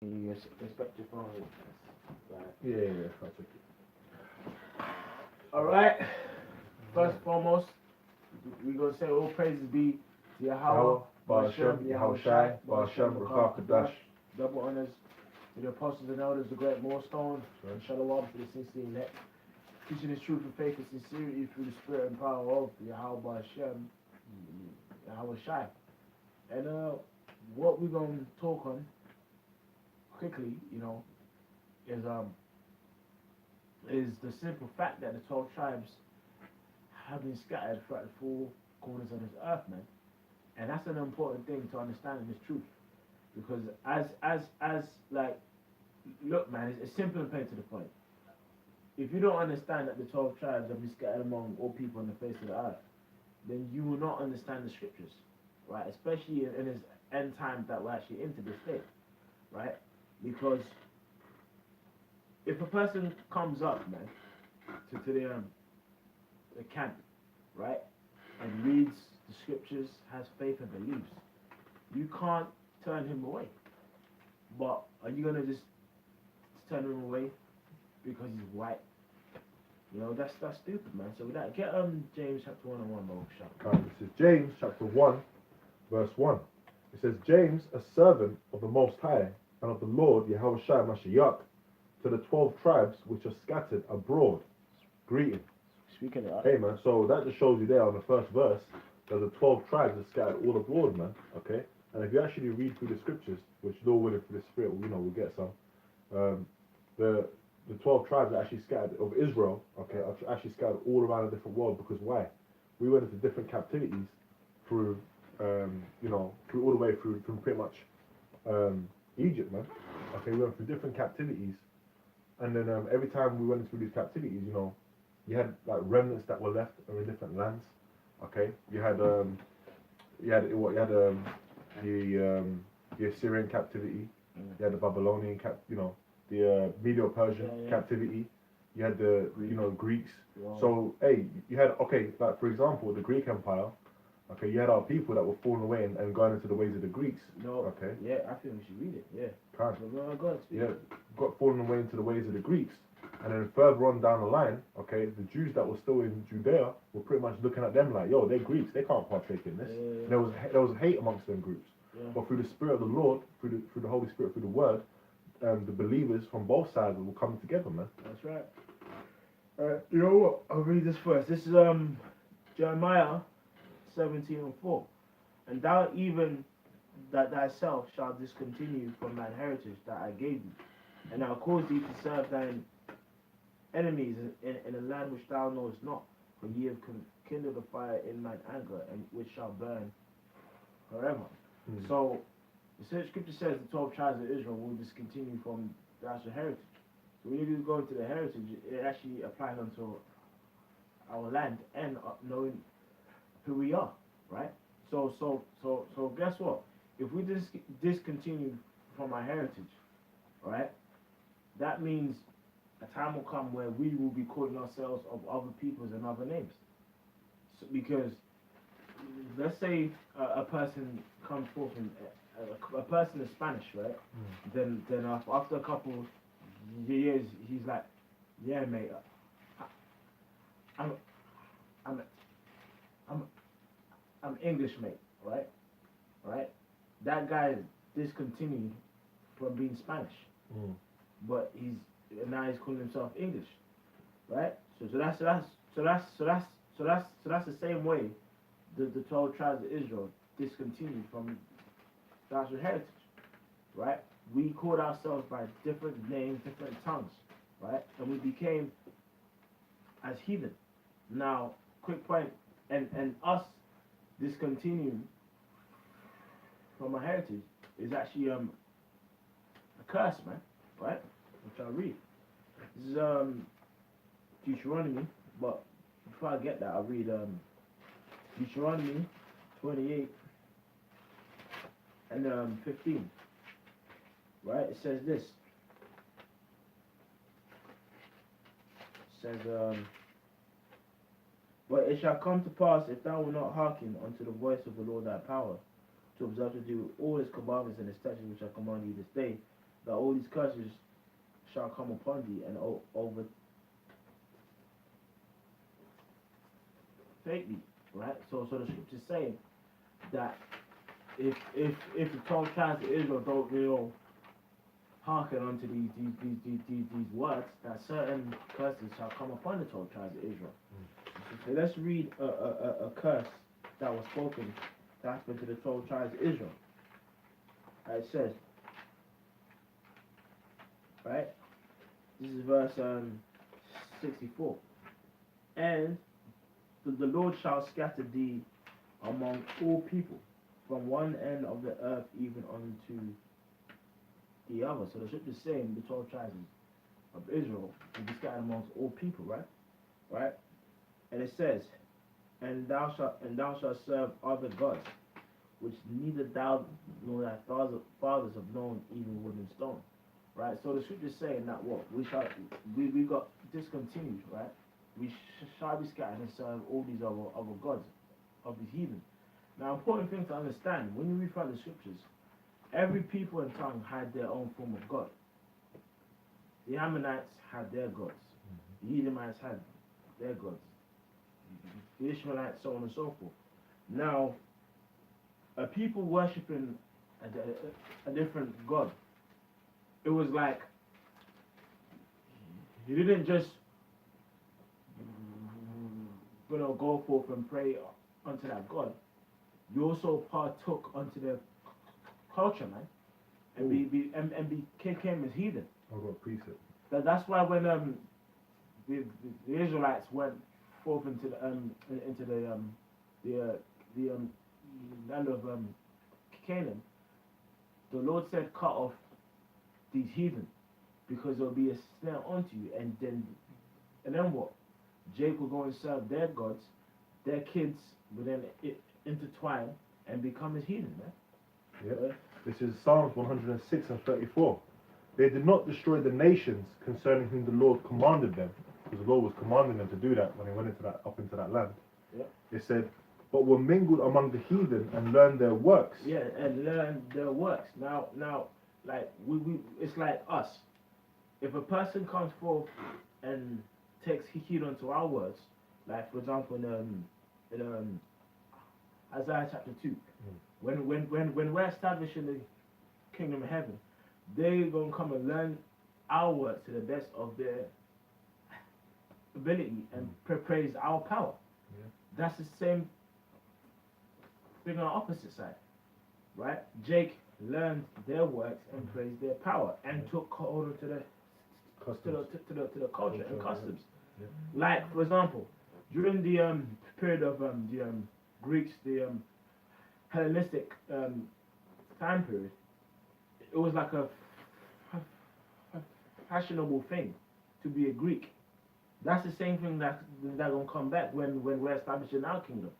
You respect your phone. Right. Yeah, I'll take it. Alright. First and foremost, we're going to say all praises be to Yahweh, Ba'ashem, Yahweh Shai, Ba'ashem, Rakah double honors to the apostles and elders, the great millstone, and shalom to the sincere elect. Teaching his truth and faith and sincerity through the spirit and power of Yahweh Ba'ashem, Yahweh Shai. And what we're going to talk on quickly, is the simple fact that the 12 tribes have been scattered throughout the four corners of this earth, man. And that's an important thing to understand in this truth. Because look, man, it's simple and plain to the point. If you don't understand that the 12 tribes have been scattered among all people on the face of the earth, then you will not understand the scriptures, right? Especially in this end time that we're actually into this day, right? Because if a person comes up, man, to the camp, right, and reads the scriptures, has faith and believes, you can't turn him away. But are you gonna just turn him away because he's white? That's stupid, man. So with that, get James chapter 1 and 1, bro. This is James chapter 1, verse 1. It says, James, a servant of the Most High and of the Lord Yahweh Shai Mashiach, to the 12 tribes which are scattered abroad, greeting. Speaking of Hey, man, so that just shows you there on the first verse that the 12 tribes are scattered all abroad, man. Okay? And if you actually read through the scriptures, which Lord willing for the Spirit, we'll get some, the 12 tribes are actually scattered of Israel, okay, are actually scattered all around the different world. Because why? We went into different captivities through, through all the way through from pretty much Egypt, man. Okay, we went through different captivities. And then every time we went through these captivities, you had like remnants that were left in different lands. Okay, you had the Assyrian captivity, you had the Babylonian the Medo-Persian captivity, you had the Greeks. Wow. So hey, you had like for example the Greek Empire. Okay, you had our people that were falling away and going into the ways of the Greeks. No. Okay. Yeah, I think we should read it. Yeah. Can't. Yeah, got fallen away into the ways of the Greeks. And then further on down the line, okay, the Jews that were still in Judea were pretty much looking at them like, yo, they're Greeks, they can't partake in this. Yeah. There was hate amongst them groups. Yeah. But through the Spirit of the Lord, through the Holy Spirit, through the Word, the believers from both sides will come together, man. That's right. Alright, you know what? I'll read this first. This is Jeremiah 17:4. And thou even that thyself shalt discontinue from thine heritage that I gave thee, and I'll cause thee to serve thine enemies in a land which thou knowest not, for ye have kindled a fire in mine anger, and which shall burn forever. So the scripture says the 12 tribes of Israel will discontinue from that's your heritage. So when you go into the heritage, it actually applies onto our land and knowing who we are, right? So guess what? If we discontinue from our heritage, right, that means a time will come where we will be calling ourselves of other peoples and other names. So, because let's say a person comes forth and a person is Spanish, right? Then after a couple years, he's like, yeah, mate, I'm English, mate, right? Right? That guy discontinued from being Spanish, but now he's calling himself English, right? So that's the same way the 12 tribes of Israel discontinued from that's your heritage, right? We called ourselves by different names, different tongues, right? And we became as heathen. Now, quick point, and us discontinuing from our heritage is actually a curse, man, right? Which I'll read. This is Deuteronomy, but before I get that, I'll read Deuteronomy 28 and 15. Right? It says this. It says, but it shall come to pass, if thou wilt not hearken unto the voice of the Lord thy power, to observe to do all his commandments and his statutes which I command you this day, that all these curses shall come upon thee and overtake thee, right? So the scripture's saying that if the 12 tribes of Israel don't hearken unto these words, that certain curses shall come upon the 12 tribes of Israel. So let's read a curse that was spoken that happened to the 12 tribes of Israel. It says, right? This is verse 64. And the Lord shall scatter thee among all people, from one end of the earth even unto the other. So the scripture is saying the 12 tribes of Israel will be scattered amongst all people, right? Right? And it says, and thou shalt serve other gods, which neither thou nor thy fathers have known, even wood and stone. Right? So the scripture is saying that what? We got discontinued, right? We shall be scattered and serve all these other gods of the heathen. Now, important thing to understand, when you read throughout the scriptures, every people and tongue had their own form of God. The Ammonites had their gods. The Edomites had their gods. The Ishmaelites, so on and so forth. Now, a people worshipping a different God, it was like, you didn't just go forth and pray unto that God. You also partook unto their culture, man, and became as heathen. I've got a precept. That's why when the Israelites went forth into the land of Canaan, the Lord said, "Cut off these heathen, because there will be a snare unto you." And then what? Jacob will go and serve their gods. Their kids will then intertwine and become as heathen, man. Yeah. This is Psalms 106 and 34. They did not destroy the nations concerning whom the Lord commanded them, because the Lord was commanding them to do that when they went up into that land. Yeah. It said, but were mingled among the heathen and learned their works. Yeah, and learn their works. Now, like we it's like us. If a person comes forth and takes heed unto our words, like for example in Isaiah chapter 2, when we're establishing the kingdom of heaven, they're gonna come and learn our words to the best of their ability and praise our power. Yeah. That's the same thing on the opposite side, right? Jake learned their works and praised their power and took hold to the culture and customs. Yeah. Like for example, during the period of the Greeks, the Hellenistic time period, it was like a fashionable thing to be a Greek. That's the same thing that gonna come back when we're establishing our kingdom.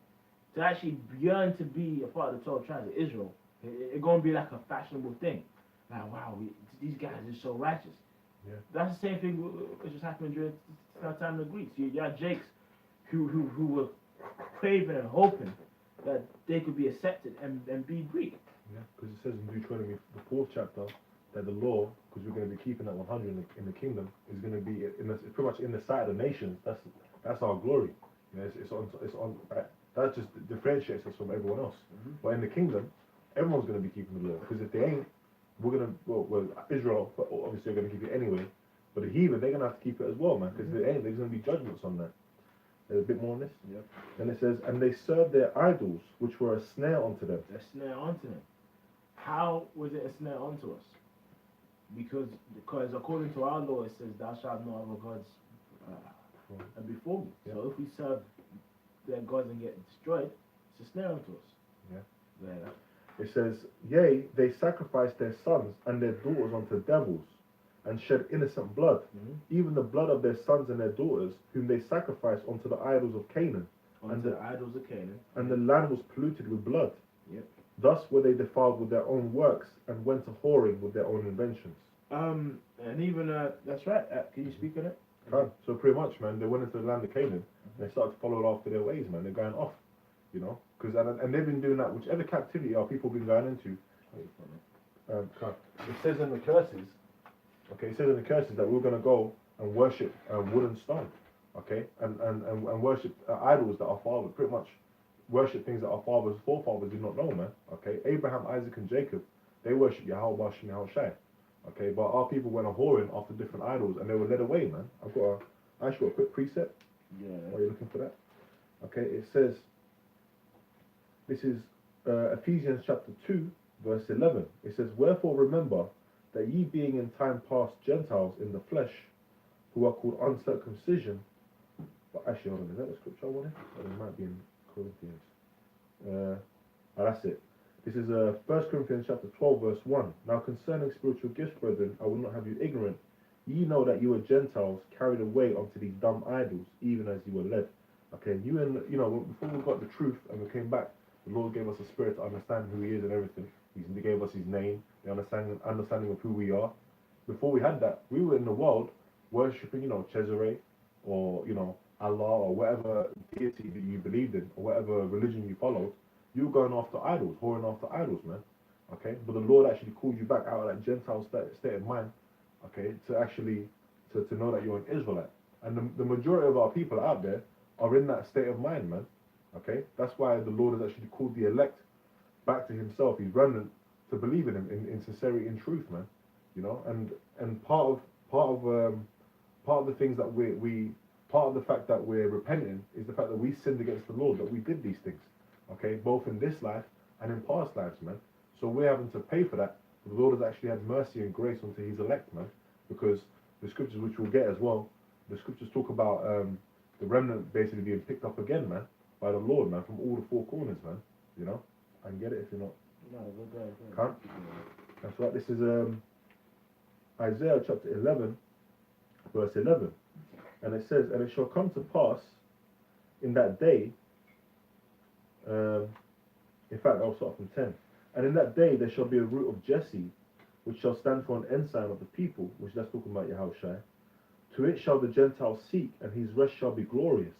To actually yearn to be a part of the 12 tribes of Israel, it's gonna be like a fashionable thing. Like, wow, these guys are so righteous. Yeah. That's the same thing which was happening during the time of the Greeks. You had Jakes who were craving and hoping that they could be accepted and be Greek. Yeah, because it says in Deuteronomy, the 4th chapter, that the law, because we're going to be keeping that 100 in the kingdom, is going to be pretty much in the sight of the nations. That's our glory. You know, it's on that just differentiates us from everyone else. But in the kingdom, everyone's going to be keeping the law, because if they ain't, we're going to, well, Israel, obviously, they're going to keep it anyway. But the heathen, they're going to have to keep it as well, man, because if they ain't, there's going to be judgments on that. There's a bit more on this. Yep. Then it says, and they served their idols, which were a snare unto them. A snare unto them. How was it a snare unto us? Because according to our law, it says, "Thou shalt not have other gods before me." Yeah. So if we serve their gods and get destroyed, it's a snare unto us. Yeah. Yeah. It says, yea, they sacrificed their sons and their daughters unto devils, and shed innocent blood, even the blood of their sons and their daughters, whom they sacrificed unto the idols of Canaan. Unto the idols of Canaan. And the land was polluted with blood. Yep. Thus were they defiled with their own works, and went to whoring with their own inventions. And even that's right. Can you speak on it? So pretty much, man, they went into the land of Canaan, and they started to follow after their ways, man. They're going off, you know, because and they've been doing that. Whichever captivity our people been going into, It says in the curses, okay, it says in the curses that we're going to go and worship wood and stone, okay, and worship idols that our father, pretty much worship things that our forefathers did not know, man, okay. Abraham, Isaac, and Jacob, they worship Yahweh, Bash, and Yahushai, okay, but our people went a whoring after different idols and they were led away, man. I actually got a quick precept. Yeah. While you're looking for that, okay, it says, this is Ephesians chapter 2, verse 11. It says, wherefore remember that ye being in time past Gentiles in the flesh, who are called uncircumcision, but actually, hold on, is that the scripture I wanted? Or it might be in Corinthians. That's it. This is 1 Corinthians chapter 12, verse 1. Now concerning spiritual gifts, brethren, I will not have you ignorant. Ye know that you were Gentiles carried away unto these dumb idols, even as you were led. Okay, before we got the truth and we came back, the Lord gave us a spirit to understand who He is and everything. He gave us His name, the understanding of who we are. Before we had that, we were in the world worshipping, Cesare, or Allah, or whatever deity that you believed in, or whatever religion you followed. You were going after idols, whoring after idols, man. Okay, but the Lord actually called you back out of that Gentile state of mind. Okay, to actually to know that you're an Israelite, and the majority of our people out there are in that state of mind, man. Okay, that's why the Lord has actually called the elect back to Himself, His remnant, to believe in Him in sincerity, in truth, man. And part of the things that part of the fact that we're repenting is the fact that we sinned against the Lord, that we did these things. Okay, both in this life and in past lives, man. So we're having to pay for that. The Lord has actually had mercy and grace unto His elect, man, because the scriptures, which we'll get as well, the scriptures talk about the remnant basically being picked up again, man, by the Lord, man, from all the four corners, man. I can get it if you're not. No, go ahead. Can't? That's right. This is Isaiah chapter 11, verse 11, and it says, and it shall come to pass in that day. In fact, I'll start from 10. And in that day there shall be a root of Jesse, which shall stand for an ensign of the people, which that's talking about Yahushua. To it shall the Gentiles seek, and his rest shall be glorious.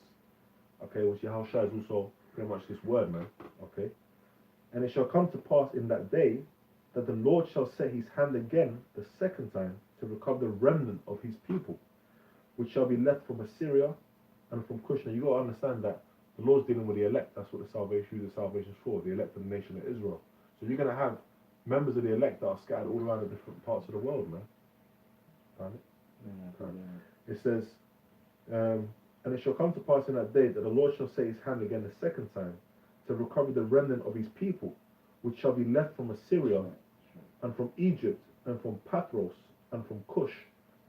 Okay, which Yahushua is also pretty much this word, man. Okay. And it shall come to pass in that day that the Lord shall set his hand again the second time to recover the remnant of his people, which shall be left from Assyria and from Cush. Now you got to understand that the Lord's dealing with the elect. That's what the salvation is for, the elect of the nation of Israel. So you're going to have members of the elect that are scattered all around the different parts of the world, man. Find it? Yeah. It says, and it shall come to pass in that day that the Lord shall set his hand again the second time to recover the remnant of his people, which shall be left from Assyria and from Egypt and from Pathros and from Cush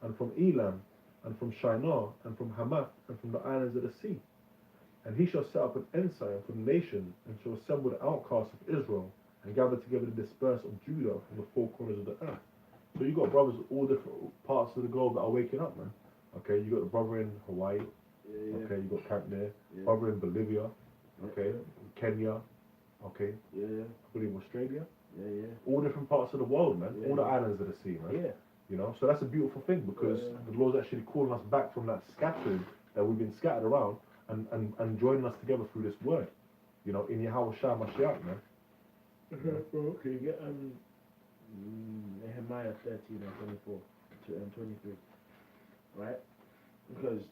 and from Elam and from Shinar and from Hamath and from the islands of the sea. And he shall set up an ensign for the nation and shall assemble the outcasts of Israel and gather together the dispersed of Judah from the four corners of the earth. So you got brothers all different parts of the globe that are waking up, man. Okay, you got the brother in Hawaii. Yeah. Okay, you got camp there. Yeah. Brother in Bolivia. Okay, Kenya. Okay. Yeah. I believe Australia. Yeah. All different parts of the world, man. Yeah. All the islands of the sea, man. Yeah. So that's a beautiful thing because the Lord's actually calling us back from that scattering that we've been scattered around and joining us together through this word. In Yahweh Shah Mashiach, man. Bro, can you get Nehemiah 13 and 24 and 23, right? Because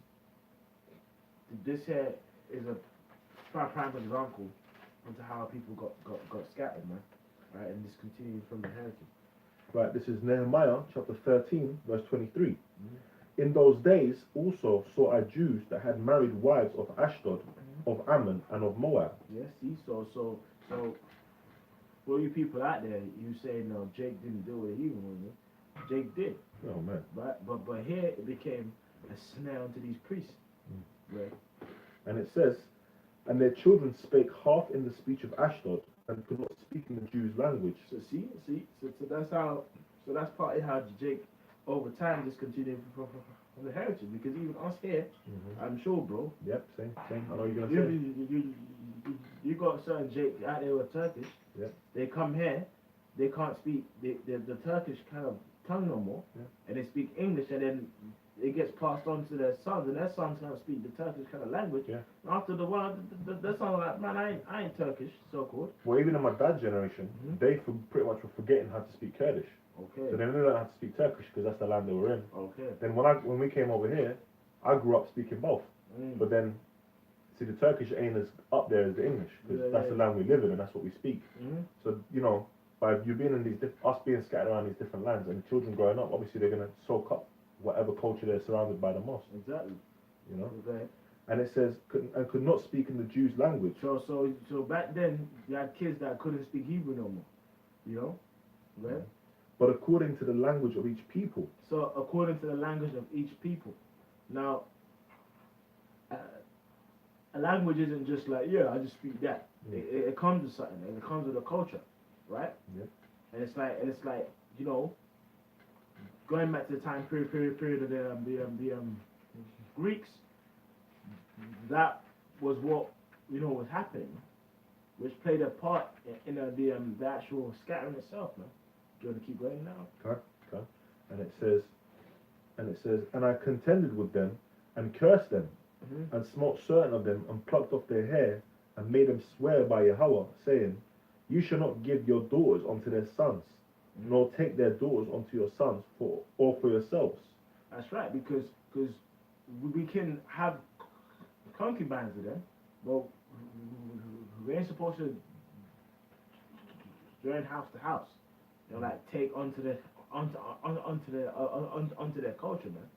this here is a prime example into how people got scattered, man, right? And this continued from the heritage. Right, this is Nehemiah chapter 13, verse 23. Mm-hmm. In those days also saw I Jews that had married wives of Ashdod, of Ammon, and of Moab. Yes, see, so for you people out there, you say no, Jake didn't do it, he was. Jake did. Oh man. But here it became a snare unto these priests. Right. And it says, and their children spake half in the speech of Ashdod and could not speak in the Jews' language. So that's partly how Jake over time just continued from the heritage, because even us here, I'm sure, bro. Yep, same. I know you're gonna say. You got certain Jake out there who are Turkish. Yep. They come here, they can't speak the Turkish kind of tongue no more, and they speak English, and then it gets passed on to their sons, and their sons kind of speak the Turkish kind of language. Yeah. And after the while, their sons are like, man, I ain't Turkish, so called. Well, even in my dad's generation, they pretty much were forgetting how to speak Kurdish. Okay. So they didn't learn how to speak Turkish because that's the land they were in. Okay. Then when we came over here, I grew up speaking both. But then, see, the Turkish ain't as up there as the English because that's the land we live in and that's what we speak. So you know, by you being in these us being scattered around these different lands and the children growing up, obviously they're gonna soak up whatever culture they're surrounded by the most. Exactly. You know. Okay. And it says could not speak in the Jews' language. So back then you had kids that couldn't speak Hebrew no more. You know. Okay. But according to the language of each people. So according to the language of each people. Now, a language isn't just like, yeah, I just speak that. It comes with something, and it comes with a culture, right? Yeah. And it's like, you know, going back to the time period of the Greeks, that was what, you know, was happening, which played a part in the actual scattering itself, man. Do you want to keep going now? Okay. And it says, and I contended with them and cursed them and smote certain of them and plucked off their hair and made them swear by Yahweh, saying, you shall not give your daughters unto their sons, nor take their daughters unto your sons for yourselves. That's right, because we can have concubines with them, but we ain't supposed to join house to house. You know, like take onto their culture, man.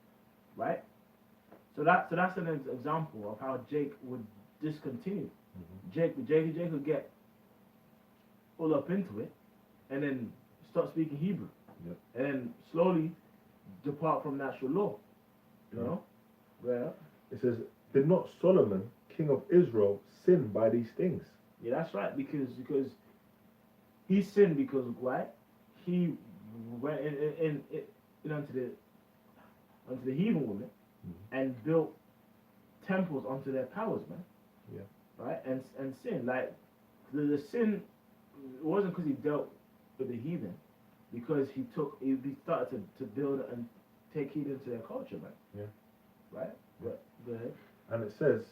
Right? So that's an example of how Jake would discontinue. Jake would get all up into it, and then start speaking Hebrew, and then slowly depart from natural law. You know? Yeah. It says, did not Solomon, king of Israel, sin by these things? Yeah, that's right. Because he sinned because why? He went in onto the heathen women and built temples onto their powers, man. Yeah. Right? And sin, like the sin, it wasn't because he dealt with the heathen, because he started to build and take heed into their culture, man. Yeah. Right? Go ahead. And it says,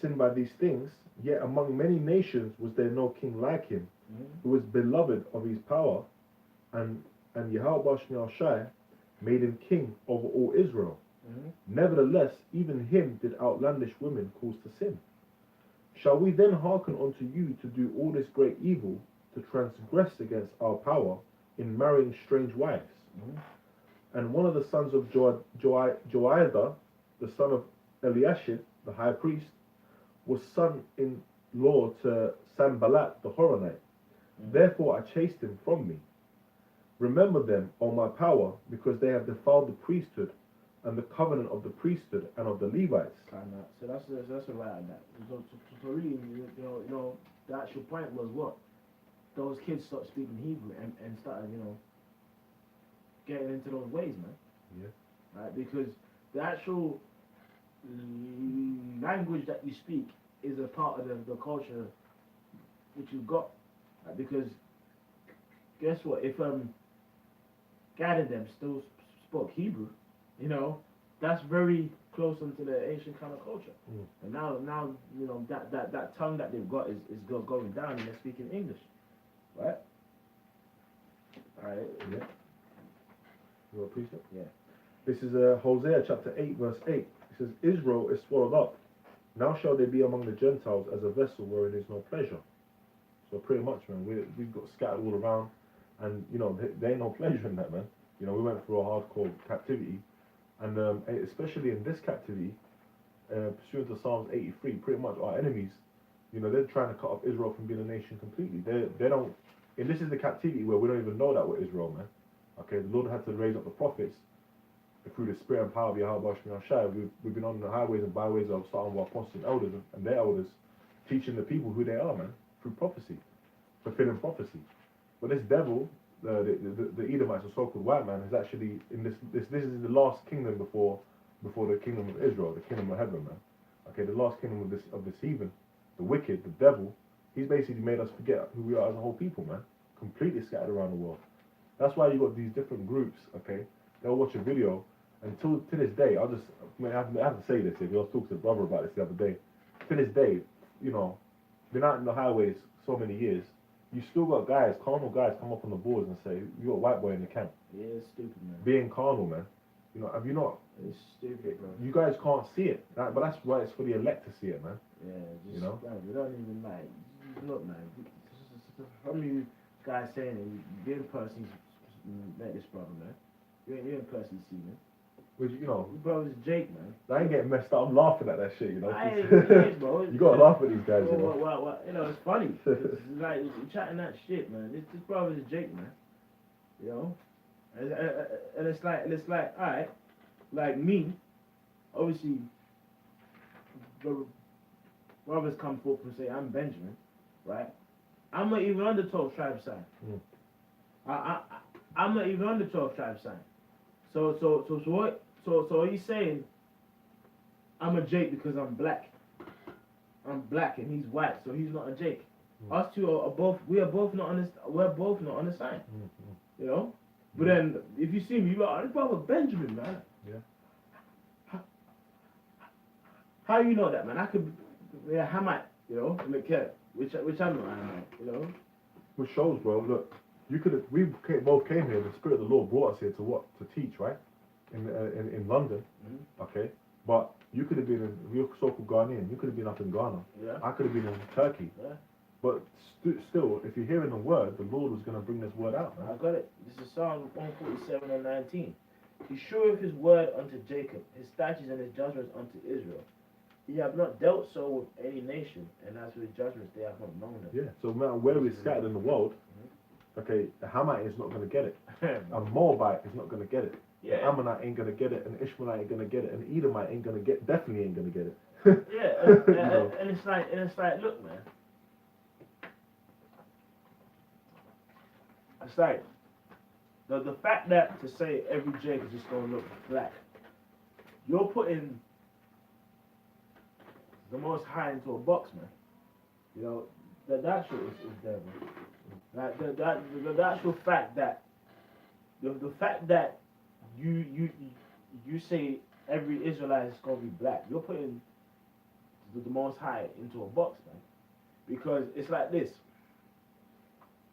sin by these things, yet among many nations was there no king like him, who was beloved of his power, and Yahweh Shai made him king over all Israel. Nevertheless, even him did outlandish women cause to sin. Shall we then hearken unto you to do all this great evil, to transgress against our power in marrying strange wives? And one of the sons of Joiada, the son of Eliashib, the high priest, was son-in-law to Sanballat the Horonite. Therefore I chased him from me. Remember them, O my power, because they have defiled the priesthood and the covenant of the priesthood and of the Levites. So that's a right on that. So really, you know, the actual point was what? Those kids started speaking Hebrew and started, you know, getting into those ways, man. Yeah. Right? Because the actual language that you speak is a part of the culture which you've got. Right? Because guess what? If Gad and them still spoke Hebrew, you know, that's very close into the ancient kind of culture. And now you know that tongue that they've got is going down, and they're speaking English, right? All right. Yeah. You want a precept? Yeah. This is Hosea chapter 8 verse 8. It says, Israel is swallowed up. Now shall they be among the Gentiles as a vessel wherein is no pleasure. So pretty much, man, we've got scattered all around, and you know there ain't no pleasure in that, man. You know, we went through a hardcore captivity, and especially in this captivity, pursuant to Psalms 83, pretty much our enemies, you know, they're trying to cut off Israel from being a nation completely. They don't, and this is the captivity where we don't even know that we're Israel, man. Okay, the Lord had to raise up the prophets through the spirit and power of Yahweh Shai. We've been on the highways and byways of some of our apostles and elders and their elders, teaching the people who they are, man, through prophecy, fulfilling prophecy. But this devil, the Edomites, the so-called white man, is actually in this is the last kingdom before the kingdom of Israel, the kingdom of heaven, man. Okay, the last kingdom of this heathen, the wicked, the devil. He's basically made us forget who we are as a whole people, man. Completely scattered around the world. That's why you got these different groups, okay, they'll watch a video, and to this day, I have to say this here, because I was talking to a brother about this the other day. To this day, you know, been out in the highways so many years, you still got guys, carnal guys, come up on the boards and say, you got a white boy in the camp. Yeah, it's stupid, man. Being carnal, man. You know, have you not? It's stupid, bro. You guys can't see it, but that's why it's for the elect to see it, man. Yeah, just, you know? Man, we don't even like. Look, man. From you guys saying it, you in person met this brother, man. You in person see me. Which, you know, Your brother's Jake, man. I ain't getting messed up. I'm laughing at that shit, you know. I ain't, bro. You gotta laugh at these guys, you know. Well, you know, it's funny. It's like you're chatting that shit, man. This brother's Jake, man. You know, and it's like, all right, like me, obviously, brothers come forth and say, I'm Benjamin, right? I'm not even on the 12 tribe sign. I'm not even on the 12 tribe sign. So are you saying I'm a Jake because I'm black? I'm black and he's white, so he's not a Jake. Us two are both. We're both not on the sign. You know. But then if you see me, you're like, oh, brother Benjamin, man. Yeah. How you know that, man? I could. Yeah, how might you know? Look here, which I'm not, you know. Which shows, bro. Look, we both came here. The Spirit of the Lord brought us here to what? To teach, right? In London, okay. But you could have been you're so-called Ghanaian. You could have been up in Ghana. Yeah. I could have been in Turkey. Yeah. But still, if you're hearing the word, the Lord was going to bring this word out, man. I got it. This is Psalm 147 and 19. He showeth his word unto Jacob, his statutes and his judgments unto Israel. He have not dealt so with any nation, and as for his judgments, they have not known them. Yeah. So, no matter where we're scattered in the world, okay, the Hamite is not going to get it. A Moabite is not going to get it. Yeah. An Ammonite ain't going to get it. An Ishmaelite ain't going to get it. An Edomite ain't going to get. Definitely ain't going to get it. Yeah. And it's like, look, man. It's like the fact that to say every Jake is just gonna look black, you're putting the Most High into a box, man. You know that shit is there, man. Like the actual fact that the fact that you say every Israelite is gonna be black, you're putting the Most High into a box, man. Because it's like this.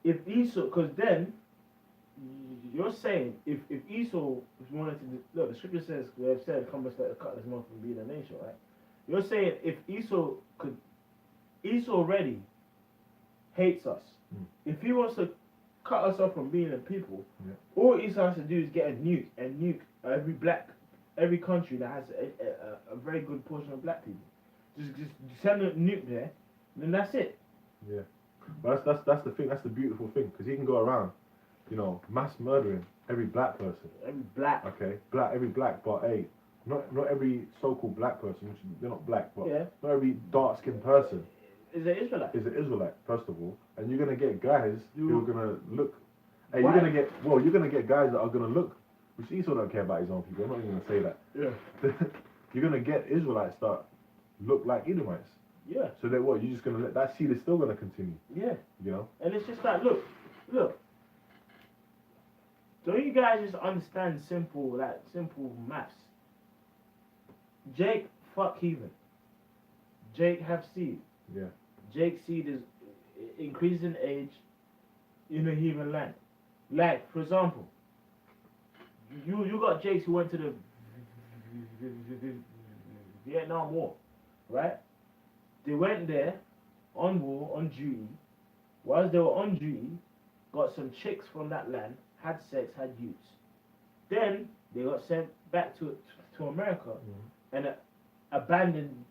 If Esau, because then you're saying if Esau wanted to look, the scripture says we have said, "Come, let's cut this month from being a nation," right? You're saying if Esau already hates us. If he wants to cut us off from being a people, all Esau has to do is get a nuke every country that has a very good portion of black people. Just send a nuke there, and then that's it. Yeah. But that's the thing. That's the beautiful thing, because he can go around, you know, mass murdering every black person. Every black. Okay, every black, but hey, not every so-called black person. Which they're not black, but not every dark-skinned person is an Israelite. Is an Israelite, first of all, and you're gonna get guys who are gonna look. Hey, Why? you're gonna get guys that are gonna look. Which Esau don't care about his own people. I'm not even gonna say that. Yeah. You're gonna get Israelites that look like Edomites. Yeah. So that what? You're just gonna let that seed is still gonna continue. Yeah. You know. And it's just like, look. Don't you guys just understand simple maths? Jake, fuck heathen. Jake have seed. Yeah. Jake's seed is increasing age in a heathen land. Like, for example, you got Jakes who went to the Vietnam War, right? They went there on war, on duty. Whilst they were on duty, got some chicks from that land, had sex, had youths. Then they got sent back to America and abandoned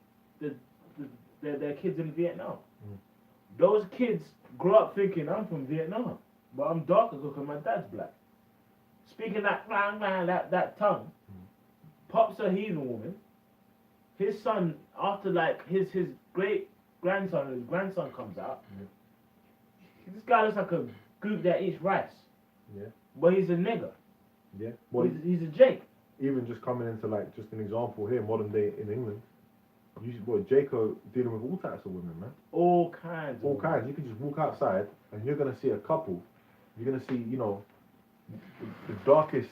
their kids in Vietnam. Those kids grew up thinking, I'm from Vietnam, but I'm darker because my dad's black. Speaking that tongue, pops a heathen woman. His son, after like his great grandson, his grandson comes out. This guy looks like a goop that eats rice. Yeah. But he's a nigger. Yeah. Well, he's a Jake. Even just coming into like just an example here, modern day in England, Jacob dealing with all types of women, man. All kinds. All kinds. You can just walk outside and you're gonna see a couple. You're gonna see, you know, the darkest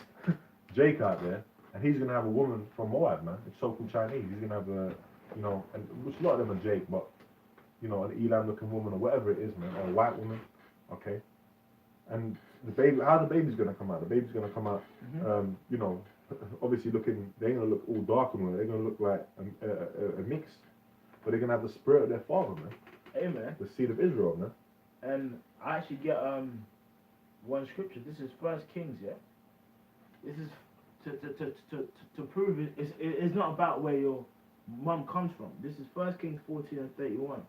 Jake out there, and he's gonna have a woman from Moab, man. It's so-called Chinese. He's gonna have a, and which a lot of them are Jake, but an Elam-looking woman or whatever it is, man, or a white woman, okay. And the baby, how the baby's gonna come out? The baby's gonna come out, obviously looking. They ain't gonna look all dark and all. They're gonna look like a mix, but they're gonna have the spirit of their father, man. Amen. The seed of Israel, man. And I actually get one scripture. This is First Kings, yeah. This is to prove it. It's not about where your mum comes from. This is First Kings 14:31.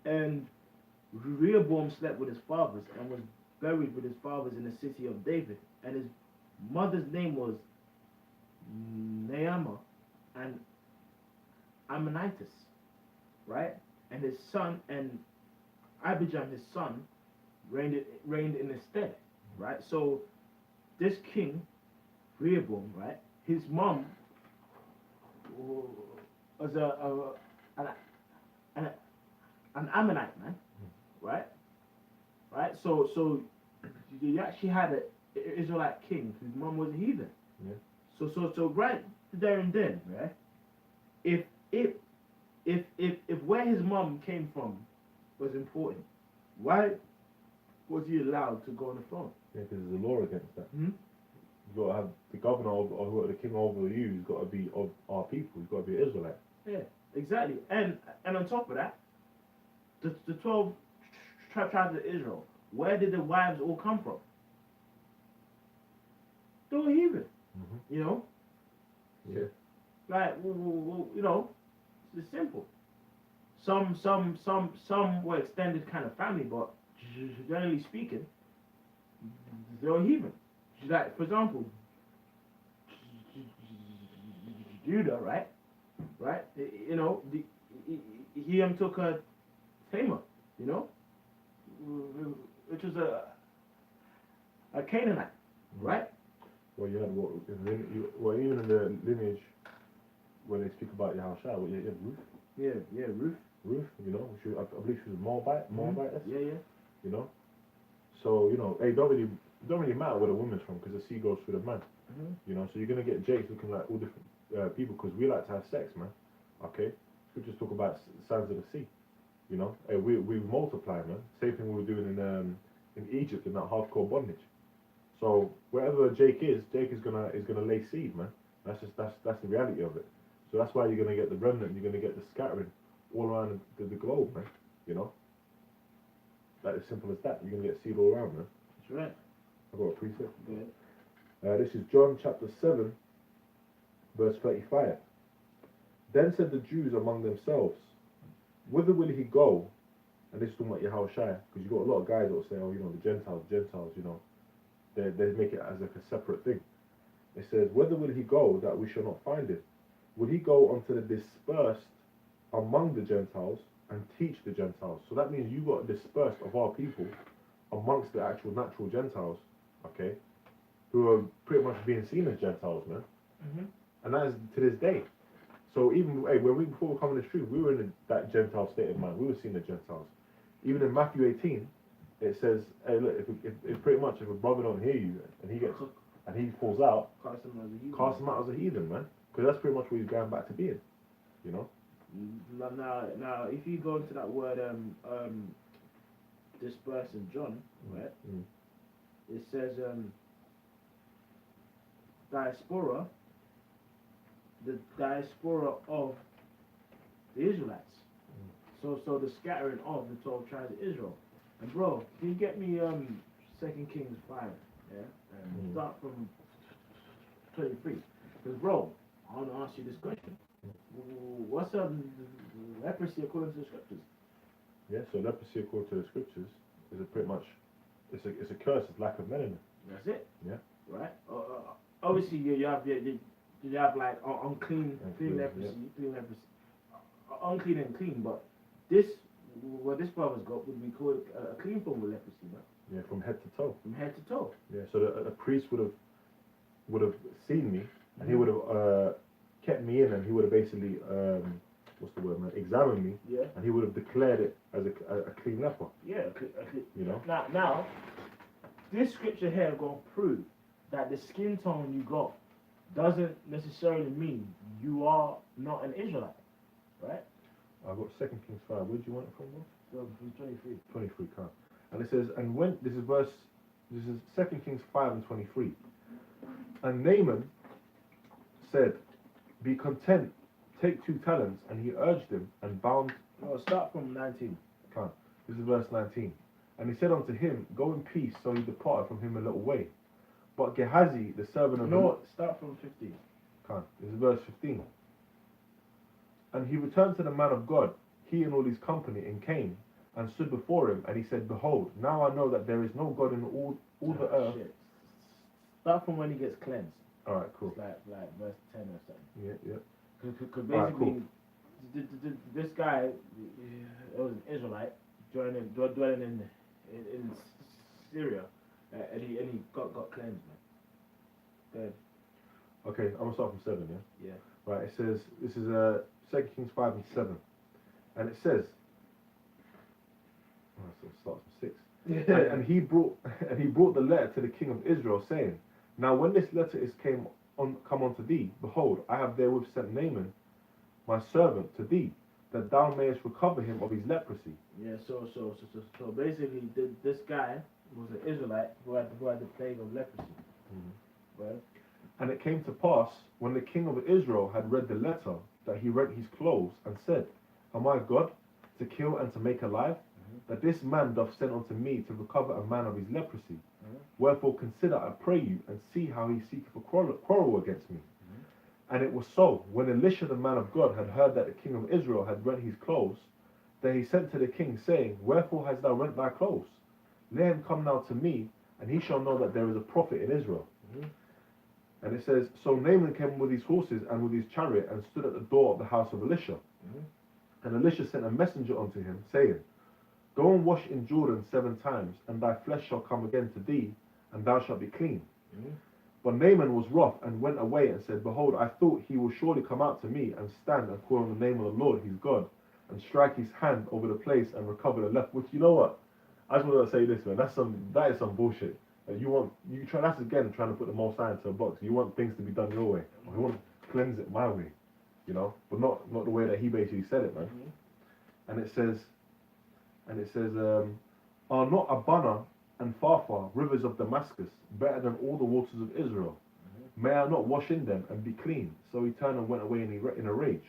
And Rehoboam slept with his fathers and was buried with his fathers in the city of David. And his mother's name was Naamah and Ammonitis, right? And his son and Abijam, his son, reigned in his stead, right? So this king, Rehoboam, right? His mom was an Ammonite, man, right? Right. So you actually had an Israelite king whose mom was a heathen. Yeah. So right there and then, right? If where his mom came from was important, why was he allowed to go on the throne? Yeah, because there's a law against that. Hmm? You've got to have the governor or the king over you. He's got to be of our people. He's got to be Israelite. Yeah, exactly. And on top of that, the 12 tribes of Israel, where did the wives all come from? They were heathen. Mm-hmm. Yeah. Like, it's simple. Some were extended kind of family, but generally speaking, they were heathen. Like, for example, Judah, right? He took a Tamar, which was a Canaanite, right? Well, you had even in the lineage when they speak about Yahushua, you have Ruth. Yeah, Ruth. Ruth, I believe she was Moabite. Yeah. So it don't really matter where the woman's from because the seed goes through the man. Mm-hmm. So you're gonna get Jakes looking like all different people because we like to have sex, man. Okay, scriptures talk about sons of the sea. We multiply, man. Same thing we were doing in Egypt in that hardcore bondage. So wherever Jake is gonna lay seed, man. That's the reality of it. So that's why you're gonna get the remnant. You're gonna get the scattering all around the globe, man. That is simple as that. You're gonna get seed all around, man. That's right. I've got a precept. Good. This is John chapter 7, verse 35. Then said the Jews among themselves, whither will he go? And this is talking about Yahushua, because you've got a lot of guys that will say, the Gentiles, they make it as like a separate thing. It says, whither will he go that we shall not find him? Will he go unto the dispersed among the Gentiles and teach the Gentiles? So that means you got dispersed of our people amongst the actual natural Gentiles, okay, who are pretty much being seen as Gentiles, man. Mm-hmm. And that is to this day. So even before we come in the truth, we were in that Gentile state of mind. We were seeing the Gentiles. Even in Matthew 18, it says, hey, look, if pretty much if a brother don't hear you and he falls out, cast him out as a heathen, man. Because that's pretty much what he's going back to being, Now, if you go into that word disperse in John, right? It says diaspora, the diaspora of the Israelites. So the scattering of the 12 tribes of Israel. And bro, can you get me 2 Kings 5, yeah? And start from 23. Because bro, I want to ask you this question. What's leprosy according to the scriptures? Yeah, so leprosy according to the scriptures is pretty much it's a curse. It's lack of melanin. That's it. Yeah. Right. Obviously, you have like unclean, clean leprosy, clean leprosy, unclean and clean. But what this brother's got would be called a clean form of leprosy, man. Yeah, from head to toe. From head to toe. Yeah. So the priest would have seen me, and he would have kept me in, and he would have basically what's the word, man? Examined me. Yeah. And he would have declared it as a clean leper. Yeah. Now, this scripture here gonna prove that the skin tone you got doesn't necessarily mean you are not an Israelite, right? I've got 2 Kings 5. Where do you want it from, bro? So from 23. 23, come. And it says, and when, this is 2 Kings 5 and 23. And Naaman said, be content, take 2 talents, and he urged him and bound. No, start from 19. Come. This is verse 19. And he said unto him, go in peace. So he departed from him a little way. But Gehazi, the servant of No, start from 15. Come. This is verse 15. And he returned to the man of God, he and all his company, and came and stood before him. And he said, behold, now I know that there is no God in all the earth. Shit. Start from when he gets cleansed. All right, cool. It's like verse 10 or something. Yeah. Because Alright, basically, cool. this guy, it was an Israelite, dwelling in Syria, and he got cleansed, man. Good. Okay, I'm gonna start from 7. Yeah. Yeah. Right. It says this is 2 Kings 5 and 7, and it says. Oh, so it starts from 6. Yeah. And he brought the letter to the king of Israel, saying, now when this letter is come unto thee, behold, I have therewith sent Naaman, my servant, to thee, that thou mayest recover him of his leprosy. Yeah. So basically, this guy was an Israelite who had the plague of leprosy. Mm-hmm. Right. And it came to pass, when the king of Israel had read the letter, that he rent his clothes, and said, am I God, to kill and to make alive? That this man doth send unto me to recover a man of his leprosy. Wherefore consider, I pray you, and see how he seeketh a quarrel against me. And it was so, when Elisha the man of God had heard that the king of Israel had rent his clothes, that he sent to the king, saying, wherefore hast thou rent thy clothes? Let him come now to me, and he shall know that there is a prophet in Israel. And it says, so Naaman came with his horses and with his chariot, and stood at the door of the house of Elisha. And Elisha sent a messenger unto him, saying, go and wash in Jordan 7 times, and thy flesh shall come again to thee, and thou shalt be clean. But Naaman was wroth, and went away, and said, behold, I thought he will surely come out to me, and stand and call on the name of the Lord his God, and strike his hand over the place, and recover the left. Which, you know what? I just want to say this, man. That is some bullshit. That's again trying to put the Most High into a box. You want things to be done your way, or you want to cleanse it my way, you know, but not the way that he basically said it, man. And it says, are not Abana and Pharpar, rivers of Damascus, better than all the waters of Israel? May I not wash in them and be clean? So he turned and went away in a rage.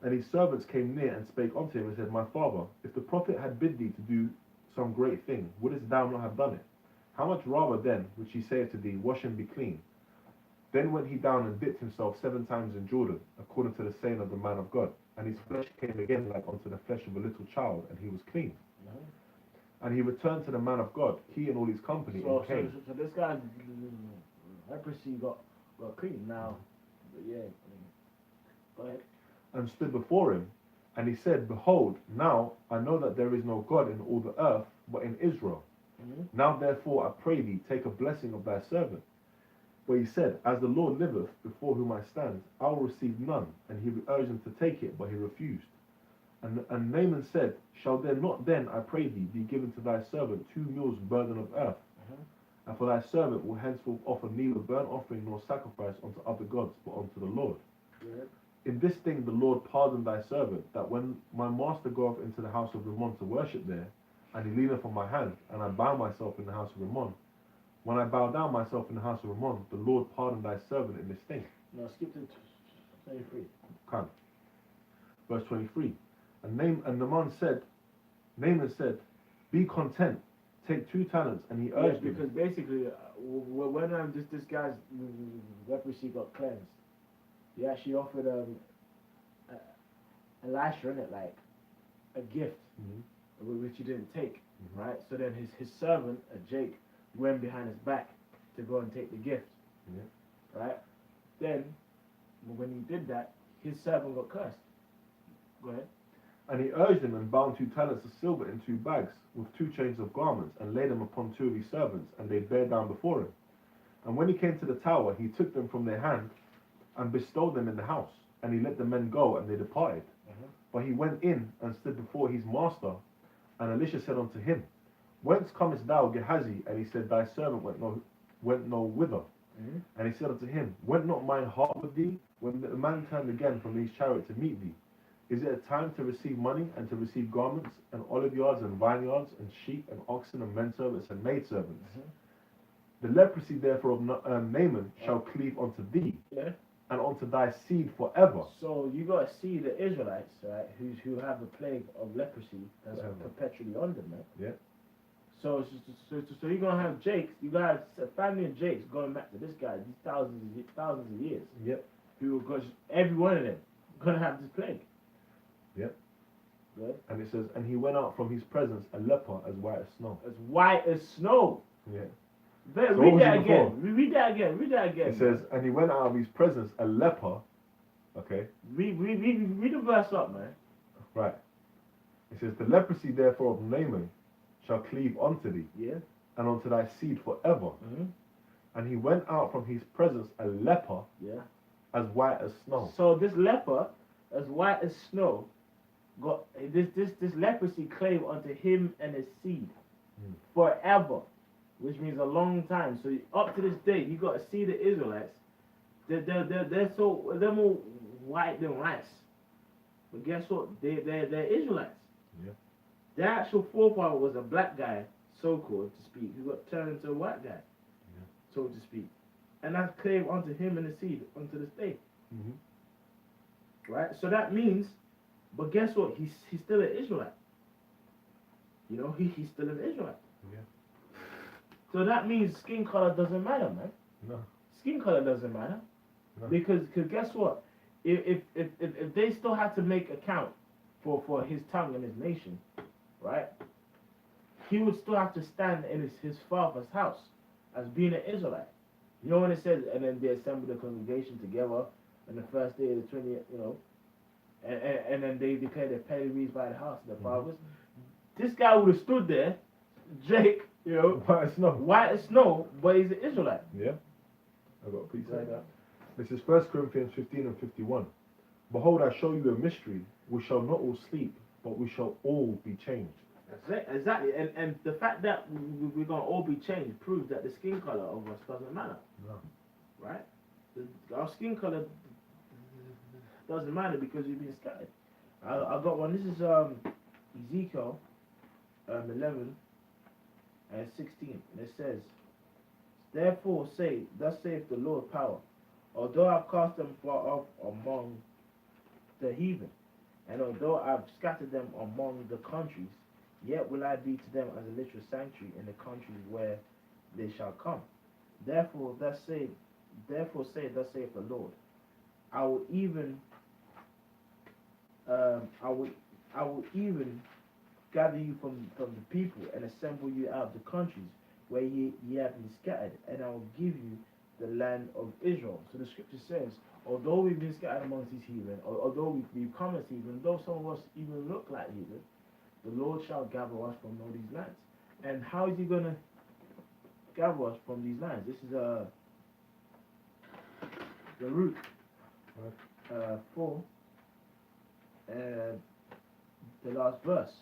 And his servants came near and spake unto him and said, my father, if the prophet had bid thee to do some great thing, wouldest thou not have done it? How much rather then, which he saith to thee, wash and be clean? Then went he down and dipped himself 7 times in Jordan, according to the saying of the man of God. And his flesh came again like unto the flesh of a little child, and he was clean. And he returned to the man of God, he and all his company, and came. So this guy, leprosy got clean now. But yeah, go ahead. And stood before him, and he said, behold, now I know that there is no God in all the earth, but in Israel. Now therefore I pray thee, take a blessing of thy servant. But he said, as the Lord liveth, before whom I stand, I will receive none. And he urged him to take it, but he refused. And Naaman said, shall there not then, I pray thee, be given to thy servant 2 mules burden of earth? And for thy servant will henceforth offer neither burnt offering nor sacrifice unto other gods, but unto the Lord. In this thing the Lord pardoned thy servant, that when my master goeth into the house of Rimmon to worship there, and he leaneth on my hand, and I bow myself in the house of Rimmon, when I bow down myself in the house of Rimmon, the Lord pardoned thy servant in this thing. No, skip to 23. Come. Verse 23. And Naaman said, be content, take 2 talents, and he urged him. Because basically, when this guy's leprosy got cleansed, he actually offered Elisha, innit, like a gift, which he didn't take, right? So then his servant, Jake, went behind his back to go and take the gift, right? Then, when he did that, his servant got cursed. Go ahead. And he urged him, and bound 2 talents of silver in 2 bags, with 2 changes of garments, and laid them upon 2 of his servants, and they bare down before him. And when he came to the tower, he took them from their hand, and bestowed them in the house. And he let the men go, and they departed. But he went in, and stood before his master. And Elisha said unto him, whence comest thou, Gehazi? And he said, thy servant went no whither. And he said unto him, went not mine heart with thee when the man turned again from these chariots to meet thee? Is it a time to receive money and to receive garments and olive yards and vineyards and sheep and oxen and men servants and maid servants? The leprosy therefore of Naaman shall cleave unto thee and unto thy seed forever. So you got to see the Israelites, right, who have the plague of leprosy that's perpetually on them, right? Yeah. So you're gonna have Jakes, you got a family of Jakes going back to this guy, these thousands of years. Yep. Who, because every one of them gonna have this plague. Yep. Right? And it says, and he went out from his presence a leper as white as snow. As white as snow. Yeah. So read that again. Read that again. It says, and he went out of his presence a leper. Okay. Read the verse up, man. Right. It says, the leprosy therefore of Naaman shall cleave unto thee, and unto thy seed forever. And he went out from his presence a leper, as white as snow. So this leper, as white as snow, got this leprosy clave unto him and his seed forever, which means a long time. So up to this day, you got to see the Israelites. They're more white than rice. But guess what? They're Israelites. Yeah. Their actual forefather was a black guy, so-called to speak, who got turned into a white guy, so to speak. And that's clave unto him and the seed unto this day. Right? So that means, but guess what? He's still an Israelite. You know, he's still an Israelite. Yeah. So that means skin color doesn't matter, man. No. Skin color doesn't matter. No. Because guess what? If they still had to make account for his tongue and his nation, right? He would still have to stand in his father's house as being an Israelite. You know when it says, and then they assembled the congregation together on the first day of the 20th, you know, and then they declared their pedigrees by the house of their fathers. This guy would have stood there, Jake, you know, white as snow, but he's an Israelite. Yeah. I got a piece Like that. This is 1 Corinthians 15 and 51. Behold, I show you a mystery. We shall not all sleep, but we shall all be changed. That's it, exactly. And the fact that we're going to all be changed proves that the skin color of us doesn't matter. No. Right? Our skin color doesn't matter because we've been scattered. I got one. This is Ezekiel 11 and 16. And it says, therefore say, thus saith the Lord power, although I've cast them far off among the heathen, and although I've scattered them among the countries, yet will I be to them as a literal sanctuary in the countries where they shall come. Therefore say, thus saith the Lord, I will even gather you from the people and assemble you out of the countries where ye have been scattered, and I will give you the land of Israel. So the scripture says, although we've been scattered amongst these heathen, although we've come as heathen, though some of us even look like heathen, the Lord shall gather us from all these lands. And how is he going to gather us from these lands? This is the root 4, the last verse,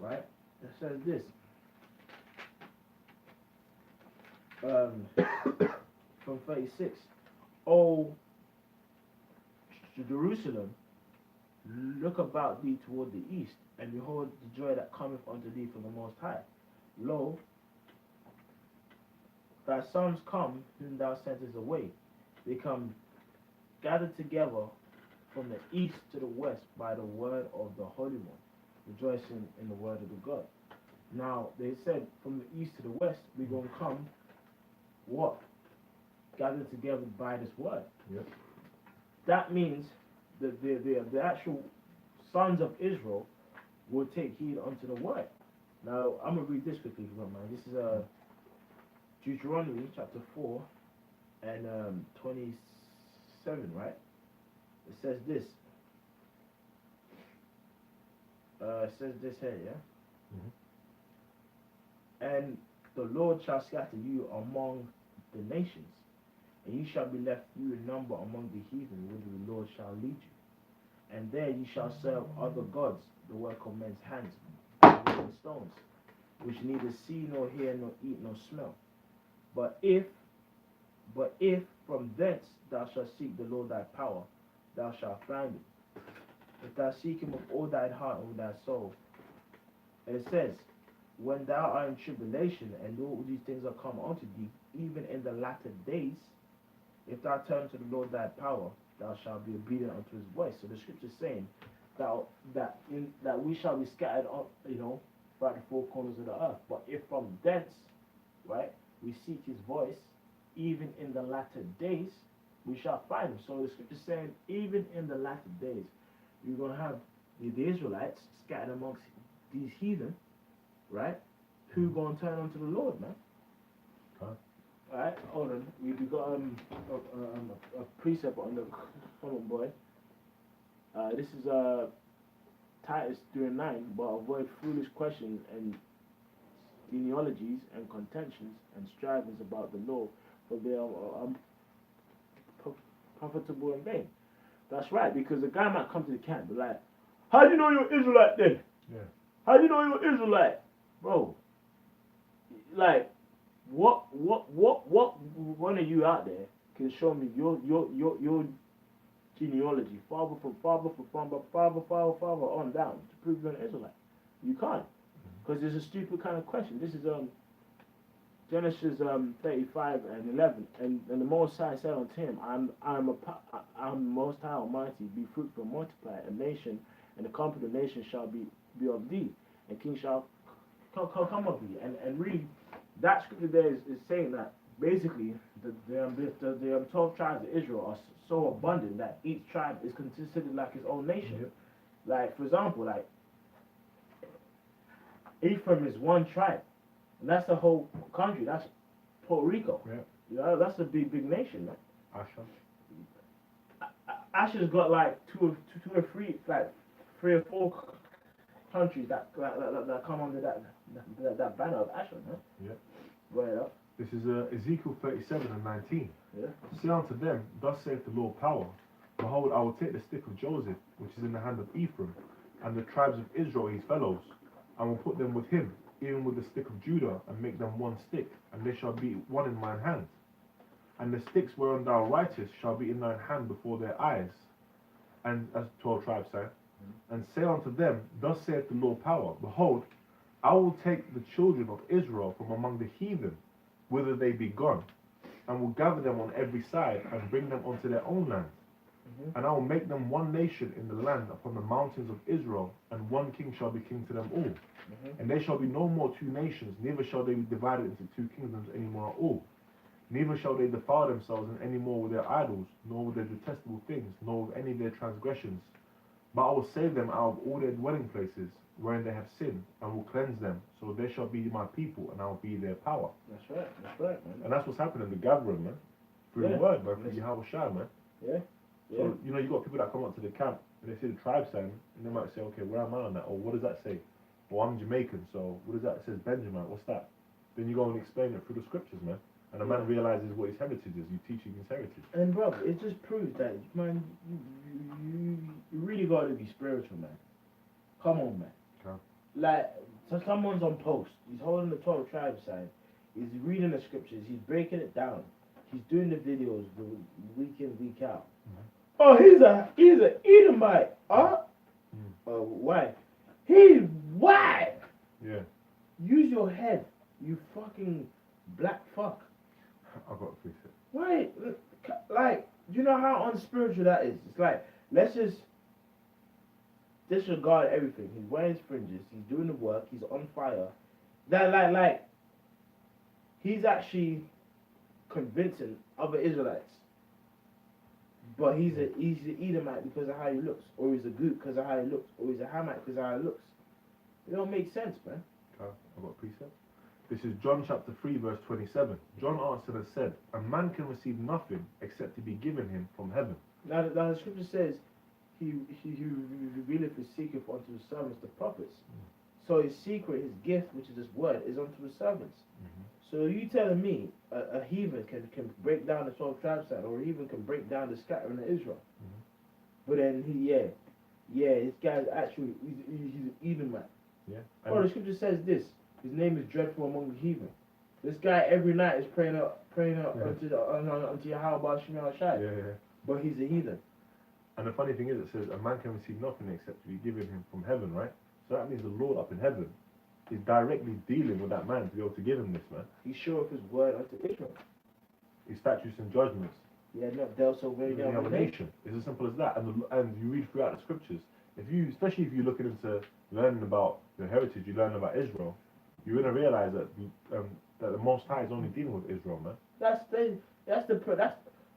right? It says this. From 36, O Jerusalem, look about thee toward the east, and behold the joy that cometh unto thee from the Most High. Lo, thy sons come, whom thou sentest away. They come gathered together from the east to the west by the word of the Holy One, rejoicing in the word of the God. Now, they said from the east to the west, we're going to come, what? Gathered together by this word. Yep. That means that the actual sons of Israel will take heed unto the word. Now, I'm going to read this quickly if you don't mind. This is Deuteronomy chapter 4 and 27, right? It says this. It says this here, yeah? And the Lord shall scatter you among the nations, and you shall be left few in number among the heathen, whither the Lord shall lead you. And there you shall serve other gods, the work of men's hands, wood and stones, which neither see nor hear nor eat nor smell. But if But if from thence thou shalt seek the Lord thy power, thou shalt find him. If thou seek him with all thine heart and with thy soul. And it says, when thou art in tribulation, and all these things are come unto thee, even in the latter days, if thou turn to the Lord thy power, thou shalt be obedient unto his voice. So the scripture is saying that we shall be scattered on, throughout the four corners of the earth. But if from thence, right, we seek his voice, even in the latter days, we shall find him. So the scripture is saying, even in the latter days, you're going to have the Israelites scattered amongst these heathen, right, who going to turn unto the Lord, man. Okay. Alright, hold on. We got a precept on the, come on, boy. This is Titus 3:9, but avoid foolish questions and genealogies and contentions and strivings about the law, for they are profitable in vain. That's right, because a guy might come to the camp and be like, how do you know you're Israelite then? Yeah. How do you know you're Israelite? Bro, like, what one of you out there can show me your genealogy, father on down, to prove you're an Israelite? You can't, because it's a stupid kind of question. This is Genesis 35 and 11, and the Most High said unto him, I'm Most High Almighty, be fruitful and multiply, a nation and the company of nations shall be of thee, and kings shall come of thee. And really, that scripture there is saying that basically the 12 tribes of Israel are so abundant that each tribe is considered like its own nation. Yep. Like, for example, like Ephraim is one tribe, and that's the whole country. That's Puerto Rico. Yep. You know, that's a big nation, man. Asher. Asher's got like two or three, like 3 or 4 countries that come under that banner of Asher, man. Yeah. Well, This is Ezekiel 37 and 19. yeah. Say unto them, thus saith the Lord power, behold, I will take the stick of Joseph, which is in the hand of Ephraim, and the tribes of Israel his fellows, and will put them with him, even with the stick of Judah, and make them one stick, and they shall be one in mine hand. And the sticks whereon thou writest shall be in thine hand before their eyes. And as 12 tribes say, and say unto them, thus saith the Lord power, behold, I will take the children of Israel from among the heathen, whither they be gone, and will gather them on every side, and bring them unto their own land. And I will make them one nation in the land upon the mountains of Israel, and one king shall be king to them all. And they shall be no more 2 nations, neither shall they be divided into 2 kingdoms any more at all. Neither shall they defile themselves any more with their idols, nor with their detestable things, nor with any of their transgressions. But I will save them out of all their dwelling places, wherein they have sinned, and will cleanse them, so they shall be my people, and I will be their power. That's right, man. And that's what's happening, the gathering, man. Through the word, man, through Yahweh Shai, man. Yeah. So, you got people that come up to the camp, and they see the tribe sign, and they might say, okay, where am I on that? Or what does that say? Or I'm Jamaican, so what does that? It says Benjamin, what's that? Then you go and explain it through the scriptures, man. And a man realizes what his heritage is. You teaching his heritage. And brother, it just proves that, man, you really got to be spiritual, man. Come on, man. Okay. Like, so someone's on post. He's holding the 12 tribe sign. He's reading the scriptures. He's breaking it down. He's doing the videos week in, week out. Oh, he's a Edomite. Huh? Why? He's white. Yeah. Use your head, you fucking black fuck. I've got to fix it. Why? Like, do you know how unspiritual that is? It's like, let's just disregard everything. He's wearing his fringes. He's doing the work. He's on fire. That like, he's actually convincing other Israelites. But he's an Edomite because of how he looks, or he's a Goot because of how he looks, or he's a Hamite because of how he looks. It don't make sense, man. Okay, I've got a precept. This is John chapter 3 verse 27. John answered and said, a man can receive nothing except to be given him from heaven. Now the scripture says, he revealeth his secret unto his servants, the prophets. So his secret, his gift, which is his word, is unto his servants. So you telling me a heathen can break down the 12 tribes sign, or even can break down the scattering of Israel? But then this guy's actually he's an Edomite. Yeah. Oh, the scripture says this. His name is dreadful among the heathen. This guy every night is praying praying Yeah. unto Yahweh Shema Shai. Yeah, yeah. But he's a heathen. And the funny thing is, it says a man can receive nothing except to be given him from heaven, right? So that means the Lord up in heaven is directly dealing with that man to be able to give him this, man. He showed his word unto Israel. His statutes and judgments. Yeah, not dealt so very In the other nation. It's as simple as that. And you read throughout the scriptures, especially if you're looking into learning about your heritage, you learn about Israel, you're gonna realize that that the Most High is only dealing with Israel, man. That's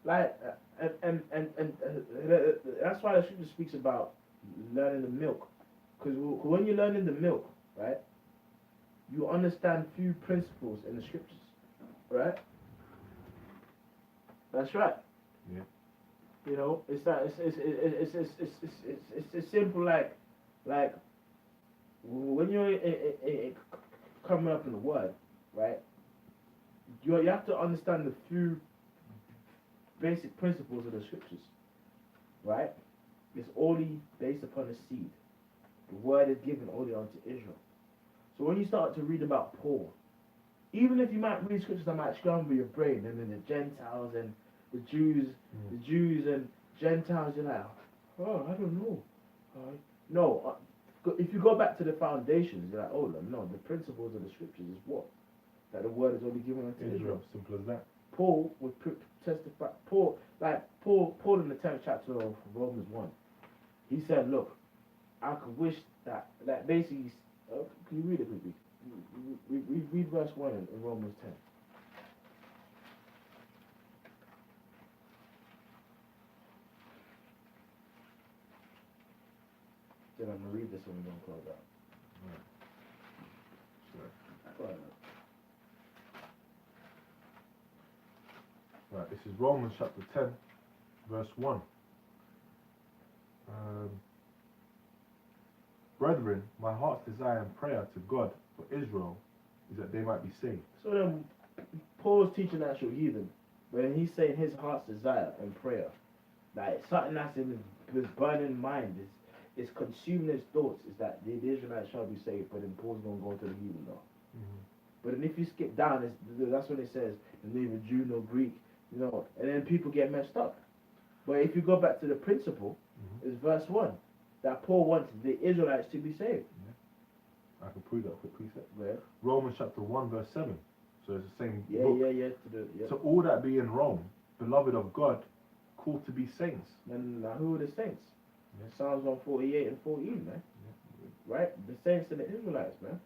like that's why the scripture speaks about learning the milk, because when you're learning the milk, right, you understand few principles in the scriptures, right? That's right. Yeah. You know, it's simple like when you're coming up in the word, right? You have to understand the few basic principles of the scriptures, right? It's only based upon the seed. The word is given only unto Israel. So when you start to read about Paul, even if you might read scriptures that might scramble your brain, and then the Gentiles and the Jews and Gentiles, you're like, oh, I don't know. No, if you go back to the foundations, you're like, oh no, the principles of the scriptures is what? That the word is only given unto Israel. Simple as that. Paul would testify. Paul in the 10th chapter of Romans 1, he said, look, I could wish that basically, can you read it quickly? Read verse 1 in Romans 10. Then I'm going to read this and we're going to close out. Right, this is Romans chapter 10, verse 1. Brethren, my heart's desire and prayer to God for Israel is that they might be saved. So then, Paul's teaching actual heathen, when he's saying his heart's desire and prayer, like something that's in his burning mind is consuming his thoughts, is that the Israelites shall be saved, but then Paul's going to go to the heathen now. But then if you skip down, that's when it says, neither Jew nor Greek, you know, and then people get messed up. But if you go back to the principle, it's verse 1, that Paul wanted the Israelites to be saved. I can prove that with precept. Where? Romans chapter 1, verse 7. So it's the same book. Yeah. So all that be in Rome, beloved of God, called to be saints. And now who are the saints? Psalms 148 and 14, man. Right? The saints and the Israelites, man.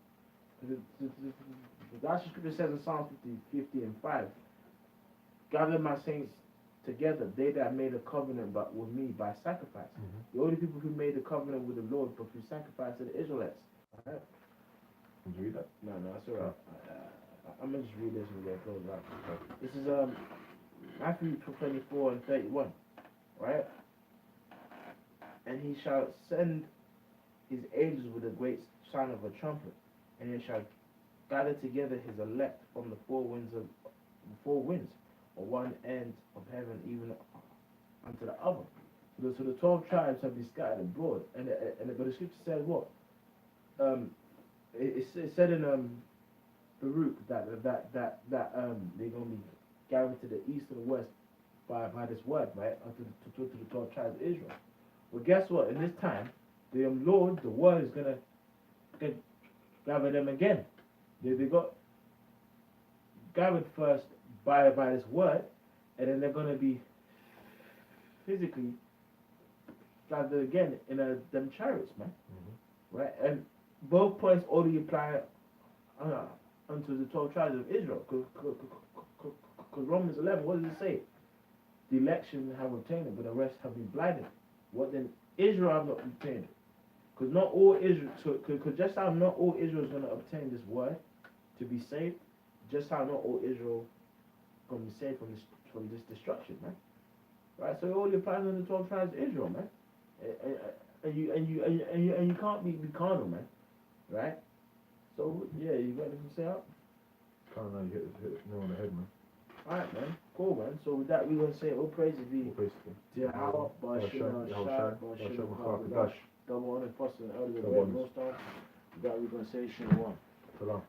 The scripture says in Psalm 50 and 5, gather my saints together, they that made a covenant but with me by sacrifice. The only people who made the covenant with the Lord but through sacrifice are the Israelites. Alright? Did you read that? No, that's alright. I'm gonna just read this and we're gonna close out. This is Matthew 24 and 31. Right? And he shall send his angels with a great sound of a trumpet, and he shall gather together his elect from the four winds, on one end of heaven even unto the other. So the 12 tribes have been scattered abroad, but the scripture says what? It said in Baruch that they're gonna be gathered to the east and the west by this word, right? To the 12 tribes of Israel. Well, guess what? In this time, the Lord, the word is gonna gather them again. They got gathered first by this word, and then they're gonna be physically gathered again in them chariots, man. Right? And both points only apply unto the 12 tribes of Israel. Because Romans 11, what does it say? The election have obtained it, but the rest have been blinded. What then? Israel have not obtained it. Because not all Israel, because just how not all Israel is going to obtain this word to be saved, just how not all Israel going to be saved from this destruction, man. Right? So it only applies on the 12 tribes of Israel, man. And you can't be carnal, man. Right? So yeah, you got anything to say out? Can't know, you hit the nail on the head, man. Alright, man. Cool, man. So with that, we're going to say all praises be to Yahweh, Bashir, Shah, double honor, Apostle, and Elder of GreatMillStone. With that, we're going to say Shalom. Salam.